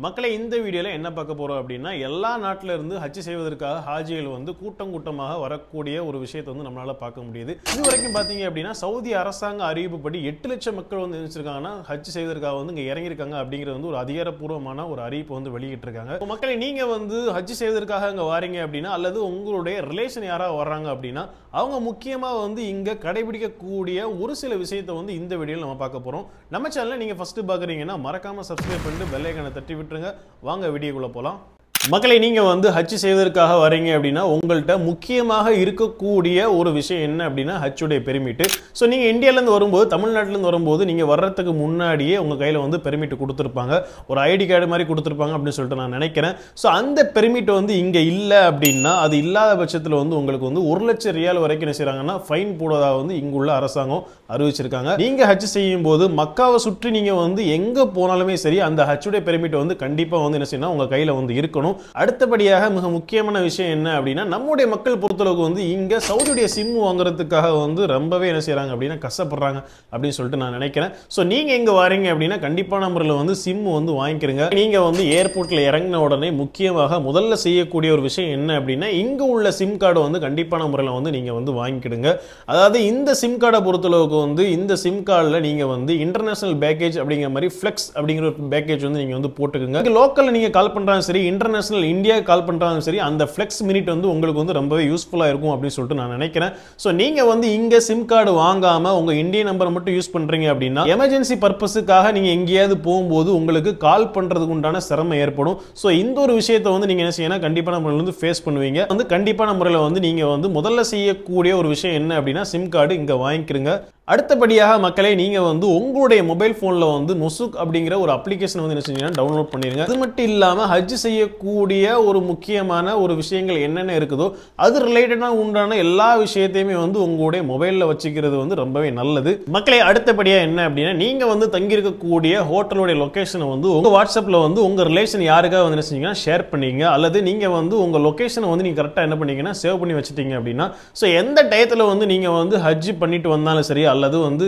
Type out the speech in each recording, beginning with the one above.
மக்களை இந்த வீடியோல என்ன பார்க்க போறோம் அப்படின்னா எல்லா நாட்டில இருந்து ஹஜ் செய்வதற்காக ஹாஜிகள் வந்து கூட்டம் கூட்டமாக வரக்கூடிய ஒரு விஷயத்தை வந்து நம்மளால பார்க்க முடியுது. இதுவரைக்கும் பாத்தீங்க அப்படின்னா சவுதி அரசாங்க அறிவிப்புப்படி 8 லட்சம் மக்கள் வந்து நினைச்சிருக்காங்கன்னா ஹஜ் செய்வதற்காக வந்து இங்க இறங்கி இருக்காங்க அப்படிங்கிறது வந்து ஒரு அதிகாரப்பூர்வமான ஒரு அறிவிப்பு வந்து வெளியிட்டு இருக்காங்க. மக்களை நீங்க வந்து ஹஜ் செய்வதற்காக அங்க வாரீங்க அப்படின்னா அல்லது உங்களுடைய ரிலேஷன் யாராவது வர்றாங்க அப்படின்னா அவங்க முக்கியமா வந்து இங்க கடைபிடிக்கக்கூடிய ஒரு சில விஷயத்தை வந்து இந்த வீடியோல நம்ம பார்க்க போறோம். நம்ம சேனலை நீங்க ஃபர்ஸ்ட் பாக்குறீங்கன்னா மறக்காம சப்ஸ்கிரைப் பண்ணிட்டு பெல் ஐகானை தட்டி விட்டுருங்க. வாங்க வீடியோக்குள்ள போலாம். மக்களை நீங்க வந்து ஹஜ் செய்வதற்காக வரீங்க அப்படின்னா உங்கள்கிட்ட முக்கியமாக இருக்கக்கூடிய ஒரு விஷயம் என்ன அப்படின்னா ஹஜ்ஜுடைய பெர்மிட். ஸோ நீங்க இந்தியாவிலேருந்து வரும்போது தமிழ்நாட்டிலேருந்து வரும்போது நீங்க வர்றதுக்கு முன்னாடியே உங்க கையில வந்து பெர்மிட் கொடுத்துருப்பாங்க, ஒரு ஐடி கார்டு மாதிரி கொடுத்துருப்பாங்க அப்படின்னு சொல்லிட்டு நான் நினைக்கிறேன். ஸோ அந்த பெர்மிட் வந்து இங்க இல்லை அப்படின்னா அது இல்லாத பட்சத்தில் வந்து உங்களுக்கு வந்து 1 லட்சம் ரியால் வரைக்கும் என்ன செய்யறாங்கன்னா ஃபைன் போடுறதா வந்து இங்குள்ள அரசாங்கம் அறிவிச்சிருக்காங்க. நீங்க ஹஜ் செய்யும் போது மக்காவை சுற்றி நீங்க வந்து எங்க போனாலுமே சரி அந்த ஹஜ்ஜுடைய பெர்மிட் வந்து கண்டிப்பா வந்து என்ன செய்யணும் உங்க கையில வந்து இருக்கணும். அடுத்தபடியாக மிக முக்கியமான விஷயம் என்ன அப்படின்னா நம்முடைய மக்கள் பொறுத்தளவுக்கு வந்து இங்க சவுதியுடைய சிம் வாங்குறதுக்காக வந்து ரொம்பவே என்ன செய்யறாங்க அப்படின்னா கஷ்டப்படுறாங்க அப்படின்னு சொல்லிட்டு நான் நினைக்கிறேன். ஸோ நீங்க எங்க வாரீங்க அப்படின்னா கண்டிப்பான முறையில் வந்து சிம் வந்து வாங்கிக்கிறீங்க. நீங்க வந்து ஏர்போர்ட்ல இறங்கின உடனே முக்கியமாக முதல்ல செய்யக்கூடிய ஒரு விஷயம் என்ன அப்படின்னா இங்க உள்ள சிம் கார்டு வந்து கண்டிப்பான முறையில் வந்து நீங்க வந்து வாங்கிக்கிடுங்க. அதாவது இந்த சிம் கார்டை பொறுத்தளவுக்கு வந்து இந்த சிம் கார்டில் நீங்க வந்து இன்டர்நேஷனல் பேக்கேஜ் அப்படிங்கிற மாதிரி ஃபிளெக்ஸ் அப்படிங்கிற ஒரு பேக்கேஜ் வந்து நீங்க வந்து போட்டுக்குங்க. லோக்கல்ல நீங்க கால் பண்றாங்க சரி, இன்டர்நேஷனல் இந்தியா கால் பண்றாங்க சரி, அந்த ஃபிளெக்ஸ் மினிட் வந்து உங்களுக்கு வந்து ரொம்பவே யூஸ்ஃபுல்லா இருக்கும் அப்படின்னு சொல்லிட்டு நான் நினைக்கிறேன். சோ நீங்க வந்து இங்க சிம் கார்டு வாங்காம உங்க இந்திய நம்பர் மட்டும் யூஸ் பண்றீங்க அப்படின்னா எமர்ஜென்சி பர்பஸுக்காக நீங்க எங்கேயாவது போகும்போது உங்களுக்கு கால் பண்றதுக்கு உண்டான சிரமம் ஏற்படும். சோ இந்த ஒரு விஷயத்தை வந்து நீங்க என்ன செய்யணும் கண்டிப்பான முறையில் வந்து ஃபேஸ் பண்ணுவீங்க. வந்து கண்டிப்பான முறையில் வந்து நீங்க வந்து முதல்ல செய்யக்கூடிய ஒரு விஷயம் என்ன அப்படின்னா சிம் கார்டு இங்க வாங்கிக்கிறீங்க. அடுத்தபடியாக மக்களை நீங்க வந்து உங்களுடைய மொபைல் போன்ல வந்து நுசுக் அப்படிங்கிற ஒரு அப்ளிகேஷன் வந்து என்ன செஞ்சீங்கன்னா டவுன்லோட் பண்ணிருங்க. அது மட்டும் இல்லாம ஹஜ் செய்யக்கூடிய ஒரு முக்கியமான ஒரு விஷயங்கள் என்னென்ன இருக்குதோ அது ரிலேட்டடா உண்டான எல்லா விஷயத்தையுமே வந்து உங்களுடைய மொபைல்ல வச்சுக்கிறது வந்து ரொம்பவே நல்லது. மக்களை அடுத்தபடியா என்ன அப்படின்னா நீங்க வந்து தங்கி இருக்கக்கூடிய ஹோட்டலுடைய லொகேஷனை வந்து உங்க வாட்ஸ்அப்ல வந்து உங்க ரிலேஷன் யாருக்காக வந்து என்ன செஞ்சீங்கன்னா ஷேர் பண்ணிங்க, அல்லது நீங்க வந்து உங்க லொகேஷனை வந்து நீங்க கரெக்டா என்ன பண்ணீங்கன்னா சேவ் பண்ணி வச்சுட்டீங்க அப்படின்னா ஸோ எந்த டயத்துல வந்து நீங்க வந்து ஹஜ் பண்ணிட்டு வந்தாலும் சரி அல்லது வந்து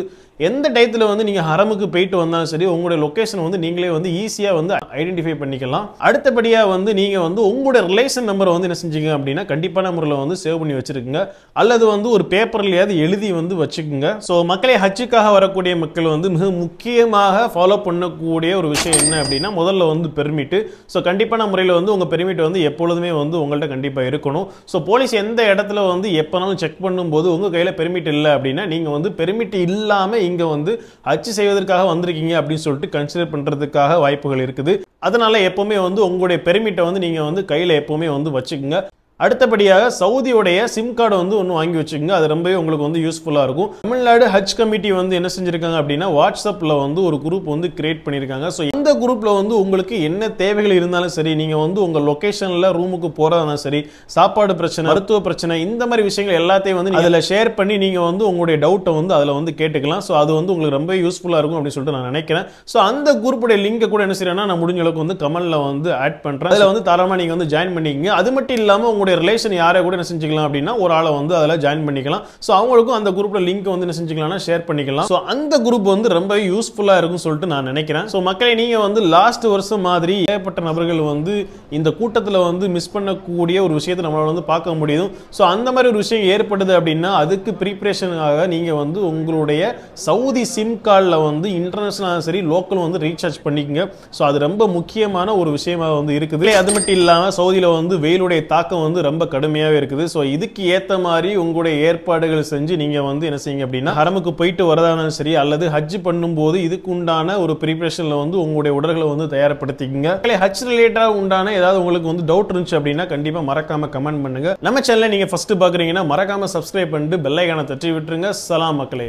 எந்த டயத்துல வந்து நீங்க ஹரமுக்கு போயிட்டு வந்தாலும் சரி உங்களுடைய லொகேஷன் வந்து நீங்களே வந்து ஈஸியா வந்து ஐடென்டிஃபை பண்ணிக்கலாம். அடுத்தபடியா வந்து நீங்க வந்து உங்களுடைய ரிலேஷன் நம்பரை வந்து என்ன செஞ்சீங்க அப்படின்னா கண்டிப்பான முறையில் வந்து சேவ் பண்ணி வச்சிருக்குங்க, அல்லது வந்து ஒரு பேப்பர்லயாவது எழுதி வந்து வச்சுக்கோங்க. ஸோ மக்களை ஹஜ்ஜுக்காக வரக்கூடிய மக்கள் வந்து மிக முக்கியமாக ஃபாலோ பண்ணக்கூடிய ஒரு விஷயம் என்ன அப்படின்னா முதல்ல வந்து பெர்மிட். ஸோ கண்டிப்பான முறையில் வந்து உங்க பெர்மிட் வந்து எப்பொழுதுமே வந்து உங்கள்கிட்ட கண்டிப்பா இருக்கணும். ஸோ போலீஸ் எந்த இடத்துல வந்து எப்பனாலும் செக் பண்ணும்போது உங்க கையில பெர்மிட் இல்லை அப்படின்னா நீங்க வந்து பெர்மிட் இல்லாம இங்க வந்து ஹஜ் செய்வதற்காக வந்திருக்கீங்க அப்படின்னு சொல்லிட்டு கன்சிடர் பண்றதுக்காக வாய்ப்புகள் இருக்குது. அதனால எப்பவுமே வந்து உங்களுடைய பெர்மிட்டை வந்து நீங்க வந்து கையில எப்பவுமே வந்து வச்சுக்கோங்க. அடுத்தபடியாக சவுதியோடைய சிம் கார்டு வந்து ஒன்று வாங்கி வச்சுக்கோங்க, அது ரொம்பவே உங்களுக்கு வந்து யூஸ்ஃபுல்லாக இருக்கும். தமிழ்நாடு ஹஜ் கமிட்டி வந்து என்ன செஞ்சிருக்காங்க அப்படின்னா வாட்ஸ்அப்பில் வந்து ஒரு குரூப் வந்து கிரியேட் பண்ணியிருக்காங்க. ஸோ இந்த குரூப்பில் வந்து உங்களுக்கு என்ன தேவைகள் இருந்தாலும் சரி, நீங்கள் வந்து உங்கள் லொக்கேஷனில் ரூமுக்கு போகிறதுனாலும் சரி, சாப்பாடு பிரச்சனை, மருத்துவ பிரச்சனை, இந்த மாதிரி விஷயங்கள் எல்லாத்தையும் வந்து அதில் ஷேர் பண்ணி நீங்கள் வந்து உங்களுடைய டவுட்டை வந்து அதில் வந்து கேட்டுக்கலாம். ஸோ அது வந்து உங்களுக்கு ரொம்ப யூஸ்ஃபுல்லாக இருக்கும் அப்படின்னு சொல்லிட்டு நான் நினைக்கிறேன். ஸோ அந்த குரூப்புடைய லிங்கை கூட என்ன செய்யறேன்னா நான் முடிஞ்ச அளவுக்கு வந்து கமெண்ட்ல வந்து ஆட் பண்ணுறேன். அதில் வந்து தாராளமாக நீங்கள் வந்து ஜாயின் பண்ணிக்கங்க. அது மட்டும் இல்லாமல் உங்களுடைய ரிலேஷன் யாரை கூட என்ன செஞ்சுக்கலாம் அப்படின்னா ஒரு ஆளை வந்து அதில் ஜாயின் பண்ணிக்கலாம். ஸோ அவங்களுக்கும் அந்த குரூப்ல லிங்க் வந்து என்ன செஞ்சுக்கலாம்னா ஷேர் பண்ணிக்கலாம். ஸோ அந்த குரூப் வந்து ரொம்ப யூஸ்ஃபுல்லா இருக்கும்னு சொல்லிட்டு நான் நினைக்கிறேன். ஸோ மக்களை நீங்க வந்து லாஸ்ட் வருஷம் மாதிரி ஏகப்பட்ட நபர்கள் வந்து இந்த கூட்டத்தில் வந்து மிஸ் பண்ணக்கூடிய ஒரு விஷயத்தை நம்மளால வந்து பார்க்க முடியும். ஸோ அந்த மாதிரி ஒரு விஷயம் ஏற்படுது அப்படின்னா அதுக்கு ப்ரிப்பரேஷனாக நீங்க வந்து உங்களுடைய சவுதி சிம் கார்டில் வந்து இன்டர்நேஷனல் சரி லோக்கல் வந்து ரீசார்ஜ் பண்ணிக்கங்க. ஸோ அது ரொம்ப முக்கியமான ஒரு விஷயமா வந்து இருக்குது. அது மட்டும் இல்லாமல் சவுதியில் வந்து வெயிலுடைய தாக்கம் வந்து ரொம்ப கடுமையாவே இருக்குது. ஸோ இதுக்கு ஏற்ற மாதிரி உங்களுடைய ஏற்பாடுகள் செஞ்சு நீங்க வந்து என்ன செய்யுங்க அப்படின்னா ஹரமுக்கு போயிட்டு வரதானாலும் சரி அல்லது ஹஜ் பண்ணும்போது இதுக்கு உண்டான ஒரு ப்ரிப்பரேஷன்ல வந்து உங்களுடைய உடல்களை வந்து தயார்படுத்திக்கங்க. ஹஜ் ரிலேட்டடா உண்டான ஏதாவது உங்களுக்கு வந்து டவுட் இருந்துச்சு அப்படின்னா கண்டிப்பா மறக்காம கமெண்ட் பண்ணுங்க. நம்ம சேனலை நீங்க ஃபர்ஸ்ட் பாக்குறீங்கன்னா மறக்காம சப்ஸ்கிரைப் பண்ணிட்டு பெல் ஐகானை தட்டி விட்டுருங்க. சலாம் மக்களே.